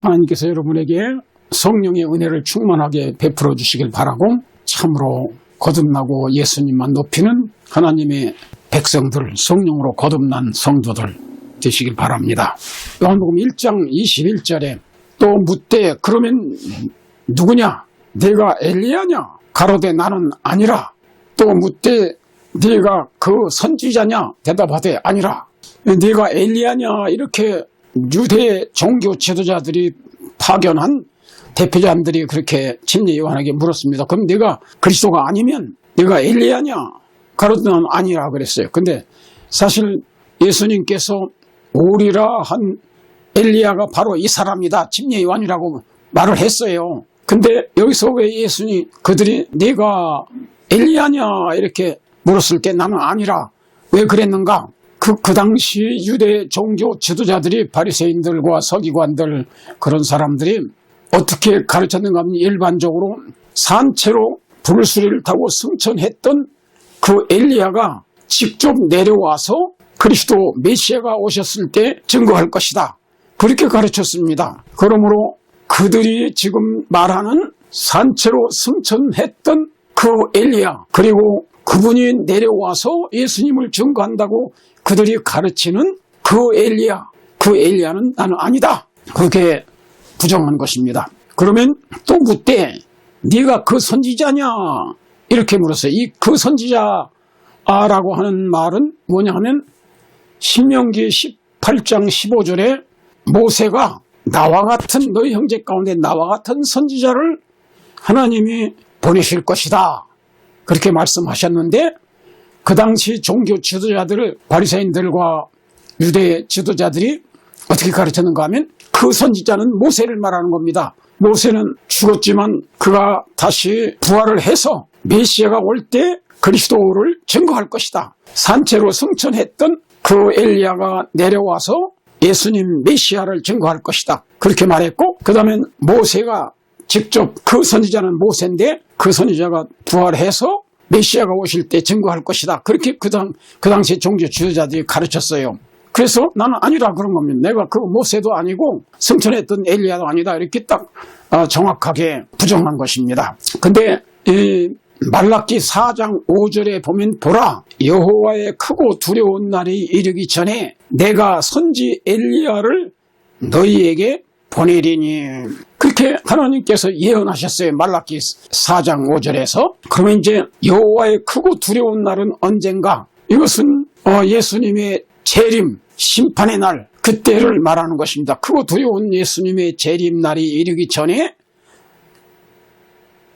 하나님께서 여러분에게 성령의 은혜를 충만하게 베풀어 주시길 바라고, 참으로 거듭나고 예수님만 높이는 하나님의 백성들, 성령으로 거듭난 성도들 되시길 바랍니다. 요한복음 1장 21절에 또 묻되 그러면 누구냐? 네가 엘리야냐? 가로되 나는 아니라. 또 묻되 네가 그 선지자냐? 대답하되 아니라. 네가 엘리야냐? 이렇게 유대 종교 지도자들이 파견한 대표자들이 그렇게 침례 요한에게 물었습니다. 그럼 네가 그리스도가 아니면 네가 엘리야냐? 가로되 나는 아니라 그랬어요. 근데 사실 예수님께서 오리라 한 엘리야가 바로 이 사람이다, 침례 요한이라고 말을 했어요. 근데 여기서 왜 예수님 그들이 네가 엘리야냐 이렇게 물었을 때 나는 아니라 왜 그랬는가? 그 당시 유대 종교 지도자들이 바리새인들과 서기관들 그런 사람들이 어떻게 가르쳤는가 하면 일반적으로 산채로 불수리를 타고 승천했던 그 엘리야가 직접 내려와서 그리스도 메시아가 오셨을 때 증거할 것이다, 그렇게 가르쳤습니다. 그러므로 그들이 지금 말하는 산채로 승천했던 그 엘리야, 그리고 그분이 내려와서 예수님을 증거한다고 그들이 가르치는 그 엘리야, 그 엘리야는 나는 아니다, 그렇게 부정한 것입니다. 그러면 또 묻되 네가 그 선지자냐 이렇게 물었어요. 이 그 선지자라고 하는 말은 뭐냐 하면 신명기 18장 15절에 모세가 나와 같은 너희 형제 가운데 나와 같은 선지자를 하나님이 보내실 것이다, 그렇게 말씀하셨는데, 그 당시 종교 지도자들을 바리새인들과 유대 지도자들이 어떻게 가르쳤는가 하면 그 선지자는 모세를 말하는 겁니다. 모세는 죽었지만 그가 다시 부활을 해서 메시아가 올 때 그리스도를 증거할 것이다. 산채로 승천했던 그 엘리야가 내려와서 예수님 메시아를 증거할 것이다, 그렇게 말했고, 그 다음에 모세가 직접, 그 선지자는 모세인데 그 선지자가 부활해서 메시아가 오실 때 증거할 것이다, 그렇게 그 당시 종교 지도자들이 가르쳤어요. 그래서 나는 아니라 그런 겁니다. 내가 그 모세도 아니고 승천했던 엘리야도 아니다, 이렇게 딱 정확하게 부정한 것입니다. 근데 이 말라기 4장 5절에 보면 보라, 여호와의 크고 두려운 날이 이르기 전에 내가 선지 엘리야를 너희에게 보내리니, 그렇게 하나님께서 예언하셨어요. 말라기 4장 5절에서. 그러면 이제 여호와의 크고 두려운 날은 언젠가? 이것은 예수님의 재림, 심판의 날, 그때를 말하는 것입니다. 크고 두려운 예수님의 재림 날이 이르기 전에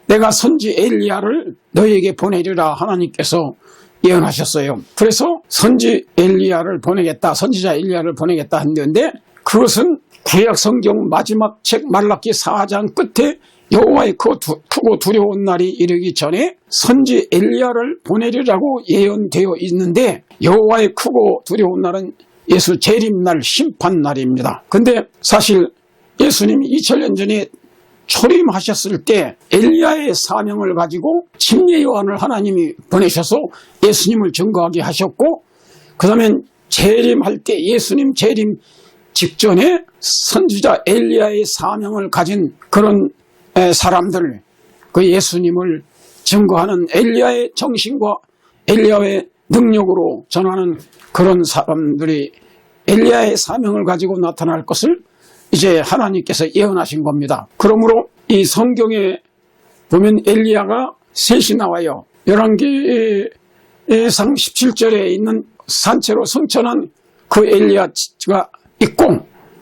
내가 선지 엘리야를 너희에게 보내리라 하나님께서 예언하셨어요. 그래서 선지 엘리야를 보내겠다, 선지자 엘리야를 보내겠다 했는데, 그것은 구약 성경 마지막 책 말라기 4장 끝에 여호와의 크고 두려운 날이 이르기 전에 선지 엘리야를 보내리라고 예언되어 있는데, 여호와의 크고 두려운 날은 예수 재림날, 심판날입니다. 근데 사실 예수님이 2000년 전에 초림하셨을 때 엘리야의 사명을 가지고 침례 요한을 하나님이 보내셔서 예수님을 증거하게 하셨고, 그 다음에 재림할 때 예수님 재림 직전에 선지자 엘리야의 사명을 가진 그런 사람들, 그 예수님을 증거하는 엘리야의 정신과 엘리야의 능력으로 전하는 그런 사람들이 엘리야의 사명을 가지고 나타날 것을 이제 하나님께서 예언하신 겁니다. 그러므로 이 성경에 보면 엘리야가 셋이 나와요. 열왕기상 17절에 있는 산채로 승천한 그 엘리야가 있고,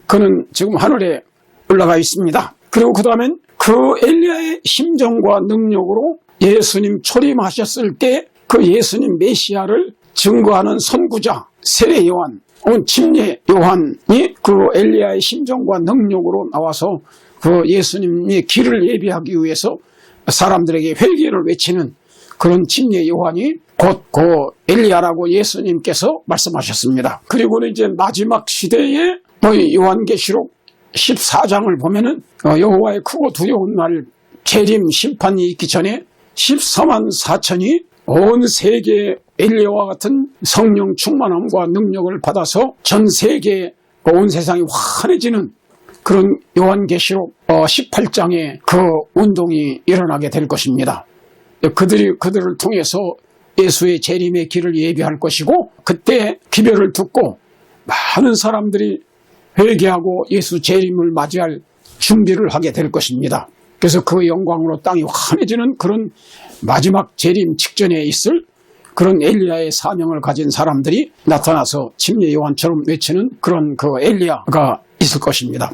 그는 지금 하늘에 올라가 있습니다. 그리고 그 다음엔 그 엘리야의 심정과 능력으로 예수님 초림하셨을 때 그 예수님 메시아를 증거하는 선구자 세례 요한, 침례 요한이 그 엘리야의 심정과 능력으로 나와서 그 예수님의 길을 예비하기 위해서 사람들에게 회개를 외치는 그런 침례 요한이 곧 그 엘리야라고 예수님께서 말씀하셨습니다. 그리고는 이제 마지막 시대에 요한계시록 14장을 보면은 여호와의 크고 두려운 날 재림 심판이 있기 전에 14만 4천이 온 세계 엘리야와 같은 성령 충만함과 능력을 받아서 전 세계 온 세상이 환해지는 그런 요한계시록 18장에 그 운동이 일어나게 될 것입니다. 그들을 통해서 예수의 재림의 길을 예비할 것이고, 그때 기별을 듣고 많은 사람들이 회개하고 예수 재림을 맞이할 준비를 하게 될 것입니다. 그래서 그 영광으로 땅이 환해지는 그런 마지막 재림 직전에 있을 그런 엘리야의 사명을 가진 사람들이 나타나서 침례 요한처럼 외치는 그런 그 엘리야가 있을 것입니다.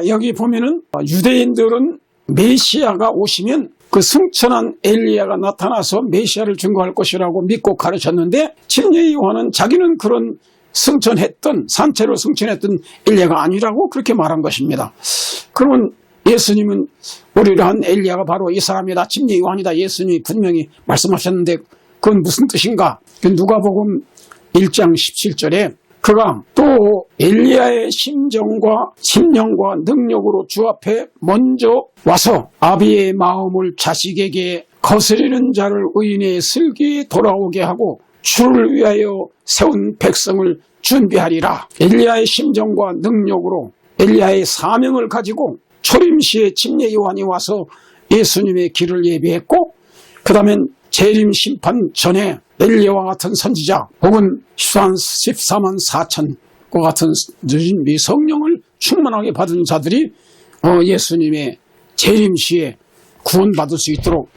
여기 보면은 유대인들은 메시아가 오시면 그 승천한 엘리야가 나타나서 메시아를 증거할 것이라고 믿고 가르쳤는데, 침례 요한은 자기는 그런 산채로 승천했던 엘리야가 아니라고 그렇게 말한 것입니다. 그러면 예수님은 우리를 한 엘리야가 바로 이 사람이다, 침례 요한이다, 예수님이 분명히 말씀하셨는데 그건 무슨 뜻인가? 누가복음 1장 17절에 그가 또 엘리야의 심정과 심령과 능력으로 주 앞에 먼저 와서 아비의 마음을 자식에게 거스리는 자를 의인의 슬기에 돌아오게 하고 주를 위하여 세운 백성을 준비하리라. 엘리야의 심정과 능력으로 엘리야의 사명을 가지고 초림시에 침례 요한이 와서 예수님의 길을 예비했고, 그 다음엔 재림 심판 전에 엘리야와 같은 선지자 혹은 14만 4천과 같은 성령을 충만하게 받은 자들이 예수님의 재림시에 구원받을 수 있도록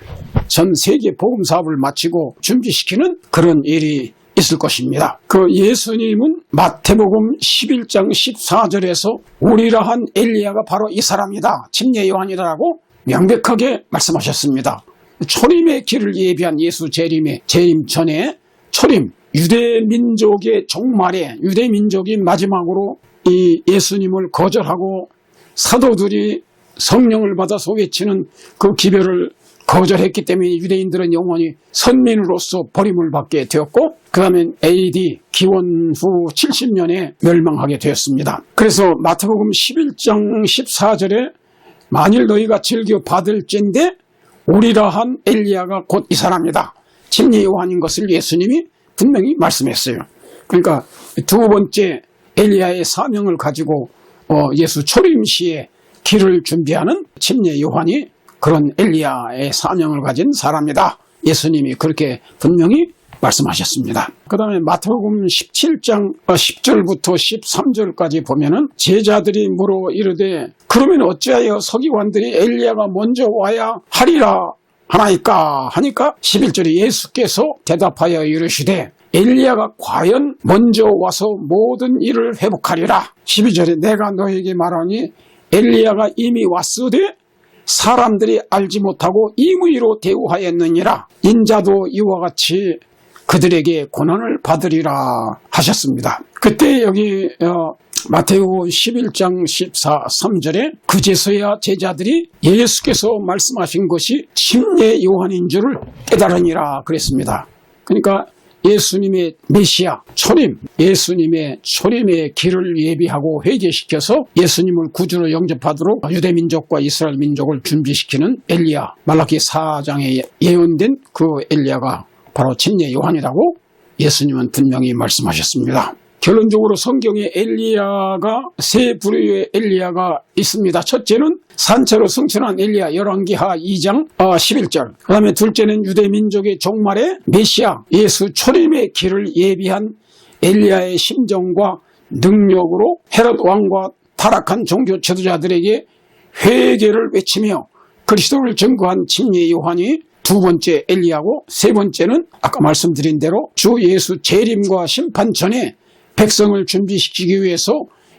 전 세계 복음 사업을 마치고 준비시키는 그런 일이 있을 것입니다. 그 예수님은 마태복음 11장 14절에서 우리라 한 엘리야가 바로 이 사람이다, 침례 요한이다라고 명백하게 말씀하셨습니다. 초림의 길을 예비한 예수 재림 전에 초림, 유대민족의 종말에 유대민족이 마지막으로 이 예수님을 거절하고 사도들이 성령을 받아서 외치는 그 기별을 거절했기 때문에 유대인들은 영원히 선민으로서 버림을 받게 되었고, 그 다음에 AD 기원 후 70년에 멸망하게 되었습니다. 그래서 마태복음 11장 14절에 만일 너희가 즐겨 받을진대 우리라 한 엘리야가 곧 이 사람이다, 침례 요한인 것을 예수님이 분명히 말씀했어요. 그러니까 두 번째 엘리야의 사명을 가지고 예수 초림시에 길을 준비하는 침례 요한이 그런 엘리야의 사명을 가진 사람이다, 예수님이 그렇게 분명히 말씀하셨습니다. 그 다음에 마태복음 17장 10절부터 13절까지 보면은 제자들이 물어 이르되 그러면 어찌하여 서기관들이 엘리야가 먼저 와야 하리라 하나이까 하니까 11절에 예수께서 대답하여 이르시되 엘리야가 과연 먼저 와서 모든 일을 회복하리라. 12절에 내가 너에게 말하니 엘리야가 이미 왔으되 사람들이 알지 못하고 임의로 대우하였느니라. 인자도 이와 같이 그들에게 고난을 받으리라 하셨습니다. 그때 여기 마태복음 11장 13절에 그제서야 제자들이 예수께서 말씀하신 것이 침례 요한인 줄을 깨달으니라 그랬습니다. 그러니까 예수님의 메시아 초림, 예수님의 초림의 길을 예비하고 회개시켜서 예수님을 구주로 영접하도록 유대민족과 이스라엘 민족을 준비시키는 엘리야, 말라기 4장에 예언된 그 엘리야가 바로 침례 요한이라고 예수님은 분명히 말씀하셨습니다. 결론적으로 성경에 엘리야가 세 부류의 엘리야가 있습니다. 첫째는 산채로 승천한 엘리야, 열왕기하 2장 11절. 그 다음에 둘째는 유대민족의 종말에 메시아 예수 초림의 길을 예비한 엘리야의 심정과 능력으로 헤롯 왕과 타락한 종교 지도자들에게 회개를 외치며 그리스도를 증거한 침례 요한이 두 번째 엘리야고, 세 번째는 아까 말씀드린 대로 주 예수 재림과 심판 전에 백성을 준비시키기 위해서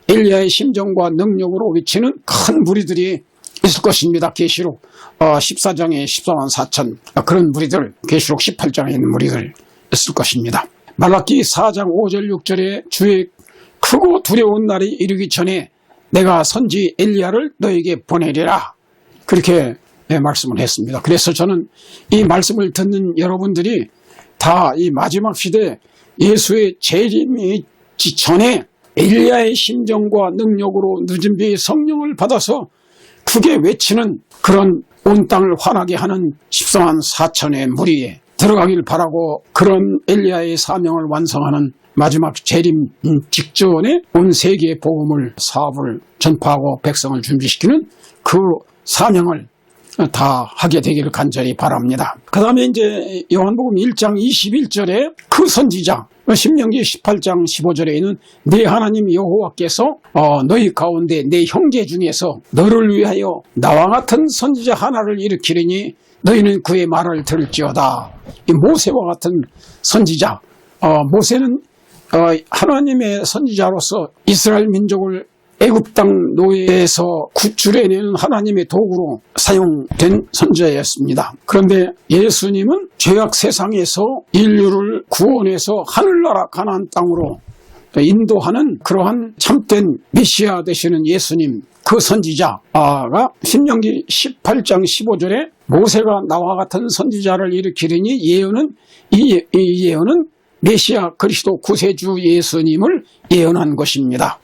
엘리야의 심정과 능력으로 외치는 큰 무리들이 있을 것입니다. 계시록 14장에 14만 4천 그런 무리들, 계시록 18장에 있는 무리들 있을 것입니다. 말라기 4장 5절 6절에 주의 크고 두려운 날이 이르기 전에 내가 선지 엘리야를 너에게 보내리라, 그렇게 말씀을 했습니다. 그래서 저는 이 말씀을 듣는 여러분들이 다 이 마지막 시대 예수의 재림이 전에 엘리야의 심정과 능력으로 늦은 비의 성령을 받아서 크게 외치는 그런 온 땅을 환하게 하는 14만 4천의 무리에 들어가길 바라고 그런 엘리야의 사명을 완성하는 마지막 재림 직전에 온 세계의 복음을 사업을 전파하고 백성을 준비시키는 그 사명을 다 하게 되기를 간절히 바랍니다. 그 다음에 이제 요한복음 1장 21절에 그 선지자, 신명기 18장 15절에 있는 내 하나님 여호와께서 너희 가운데 내 형제 중에서 너를 위하여 나와 같은 선지자 하나를 일으키리니 너희는 그의 말을 들을지어다. 이 모세와 같은 선지자, 모세는 하나님의 선지자로서 이스라엘 민족을 애굽 땅 노예에서 구출해내는 하나님의 도구로 사용된 선지자였습니다. 그런데 예수님은 죄악 세상에서 인류를 구원해서 하늘나라 가나안 땅으로 인도하는 그러한 참된 메시아 되시는 예수님, 그 선지자가 신명기 18장 15절에 모세가 나와 같은 선지자를 일으키리니 이 예언은 메시아 그리스도 구세주 예수님을 예언한 것입니다.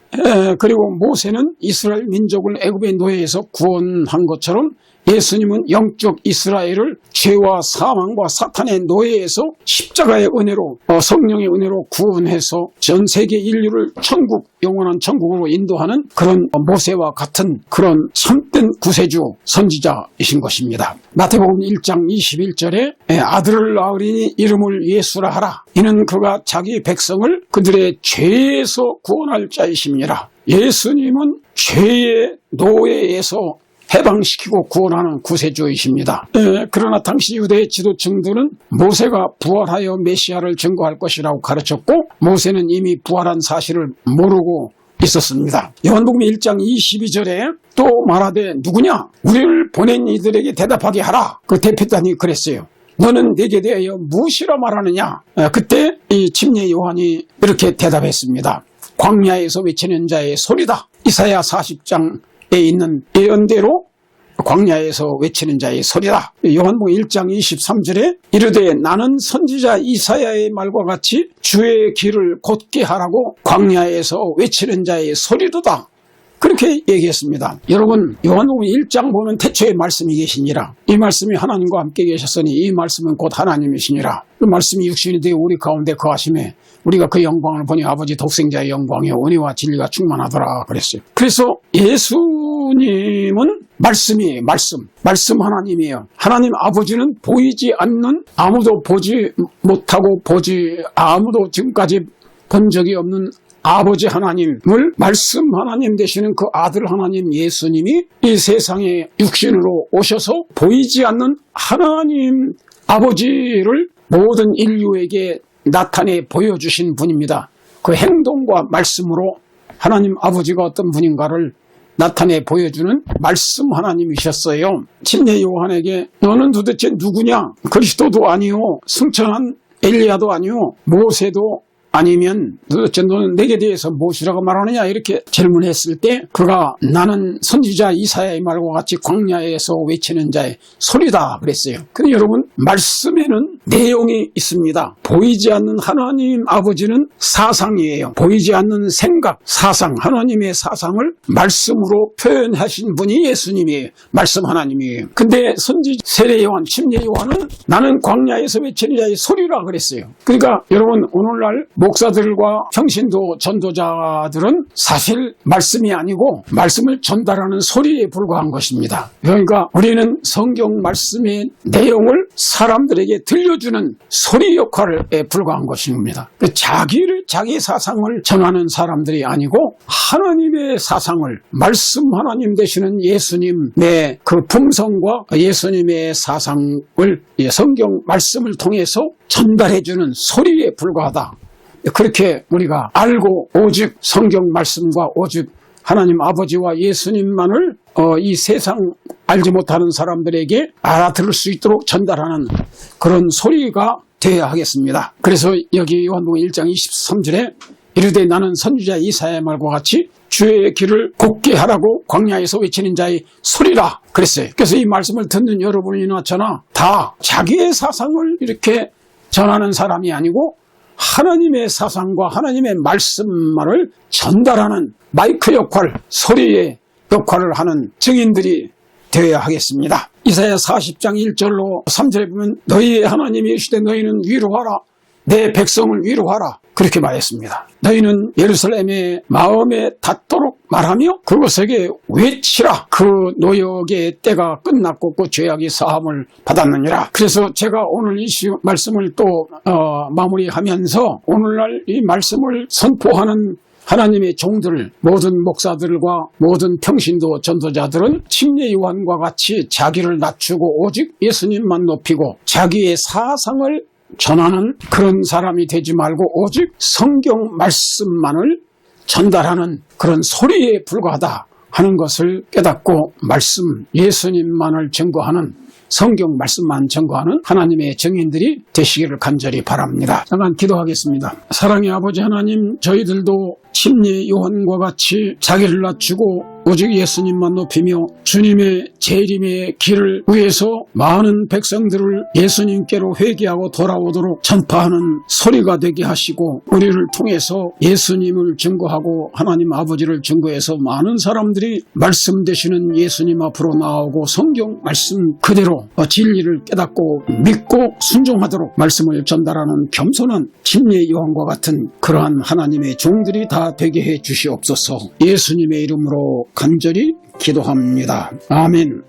그리고 모세는 이스라엘 민족을 애굽의 노예에서 구원한 것처럼 예수님은 영적 이스라엘을 죄와 사망과 사탄의 노예에서 십자가의 은혜로 성령의 은혜로 구원해서 전 세계 인류를 천국, 영원한 천국으로 인도하는 그런 모세와 같은 그런 참된 구세주 선지자이신 것입니다. 마태복음 1장 21절에 아들을 낳으리니 이름을 예수라 하라. 이는 그가 자기 백성을 그들의 죄에서 구원할 자이심이라. 예수님은 죄의 노예에서 해방시키고 구원하는 구세주이십니다. 그러나 당시 유대의 지도층들은 모세가 부활하여 메시아를 증거할 것이라고 가르쳤고 모세는 이미 부활한 사실을 모르고 있었습니다. 요한복음 1장 22절에 또 말하되 누구냐? 우리를 보낸 이들에게 대답하게 하라. 그 대표단이 그랬어요. 너는 내게 대하여 무엇이라 말하느냐? 그때 이 침례 요한이 이렇게 대답했습니다. 광야에서 외치는 자의 소리다. 이사야 40장에 있는 예언대로 광야에서 외치는 자의 소리다. 요한복음 1장 23절에 이르되 나는 선지자 이사야의 말과 같이 주의 길을 곧게 하라고 광야에서 외치는 자의 소리도다. 그렇게 얘기했습니다. 여러분, 요한복음 1장 보면 태초에 말씀이 계시니라. 이 말씀이 하나님과 함께 계셨으니 이 말씀은 곧 하나님이시니라. 그 말씀이 육신이 되어 우리 가운데 거하심에 우리가 그 영광을 보니 아버지 독생자의 영광에 은혜와 진리가 충만하더라 그랬어요. 그래서 예수님은 말씀이에요. 말씀 하나님이에요. 하나님 아버지는 보이지 않는, 아무도 보지 못하고 아무도 지금까지 본 적이 없는 아버지 하나님을 말씀 하나님 되시는 그 아들 하나님 예수님이 이 세상에 육신으로 오셔서 보이지 않는 하나님 아버지를 모든 인류에게 나타내 보여주신 분입니다. 그 행동과 말씀으로 하나님 아버지가 어떤 분인가를 나타내 보여주는 말씀 하나님이셨어요. 침례 요한에게 너는 도대체 누구냐? 그리스도도 아니요, 승천한 엘리야도 아니요, 모세도 아니면 도대체 너는 내게 대해서 무엇이라고 말하느냐? 이렇게 질문했을 때 그가 나는 선지자 이사야의 말과 같이 광야에서 외치는 자의 소리다 그랬어요. 근데 여러분, 말씀에는 내용이 있습니다. 보이지 않는 하나님 아버지는 사상이에요. 보이지 않는 생각, 사상, 하나님의 사상을 말씀으로 표현하신 분이 예수님이에요. 말씀 하나님이에요. 근데 선지 세례 요한, 침례 요한은 나는 광야에서 외치는 자의 소리라 그랬어요. 그러니까 여러분, 오늘날 목사들과 평신도 전도자들은 사실 말씀이 아니고 말씀을 전달하는 소리에 불과한 것입니다. 그러니까 우리는 성경 말씀의 내용을 사람들에게 들려주는 소리 역할에 불과한 것입니다. 자기 사상을 전하는 사람들이 아니고 하나님의 사상을, 말씀 하나님 되시는 예수님의 그 품성과 예수님의 사상을 성경 말씀을 통해서 전달해주는 소리에 불과하다. 그렇게 우리가 알고 오직 성경 말씀과 오직 하나님 아버지와 예수님만을 이 세상 알지 못하는 사람들에게 알아들을 수 있도록 전달하는 그런 소리가 되어야 하겠습니다. 그래서 여기 요한복음 1장 23절에 이르되 나는 선지자 이사야의 말과 같이 주의 길을 곧게 하라고 광야에서 외치는 자의 소리라 그랬어요. 그래서 이 말씀을 듣는 여러분이나 저나 다 자기의 사상을 이렇게 전하는 사람이 아니고 하나님의 사상과 하나님의 말씀만을 전달하는 마이크 역할, 소리의 역할을 하는 증인들이 되어야 하겠습니다. 이사야 40장 1절로 3절에 보면 너희의 하나님이 이르시되 너희는 위로하라. 내 백성을 위로하라. 그렇게 말했습니다. 너희는 예루살렘의 마음에 닿도록 말하며 그것에게 외치라. 그 노역의 때가 끝났고 그 죄악이 사함을 받았느니라. 그래서 제가 오늘 이 말씀을 또 마무리하면서 오늘날 이 말씀을 선포하는 하나님의 종들, 모든 목사들과 모든 평신도 전도자들은 침례 요한과 같이 자기를 낮추고 오직 예수님만 높이고 자기의 사상을 전하는 그런 사람이 되지 말고 오직 성경 말씀만을 전달하는 그런 소리에 불과하다 하는 것을 깨닫고 말씀, 예수님만을 증거하는 성경 말씀만 증거하는 하나님의 증인들이 되시기를 간절히 바랍니다. 잠깐 기도하겠습니다. 사랑의 아버지 하나님, 저희들도 침례 요한과 같이 자기를 낮추고 오직 예수님만 높이며 주님의 재림의 길을 위해서 많은 백성들을 예수님께로 회개하고 돌아오도록 전파하는 소리가 되게 하시고 우리를 통해서 예수님을 증거하고 하나님 아버지를 증거해서 많은 사람들이 말씀 되시는 예수님 앞으로 나오고 성경 말씀 그대로 진리를 깨닫고 믿고 순종하도록 말씀을 전달하는 겸손한 침례 요한과 같은 그러한 하나님의 종들이 다 되게 해 주시옵소서. 예수님의 이름으로 간절히 기도합니다. 아멘.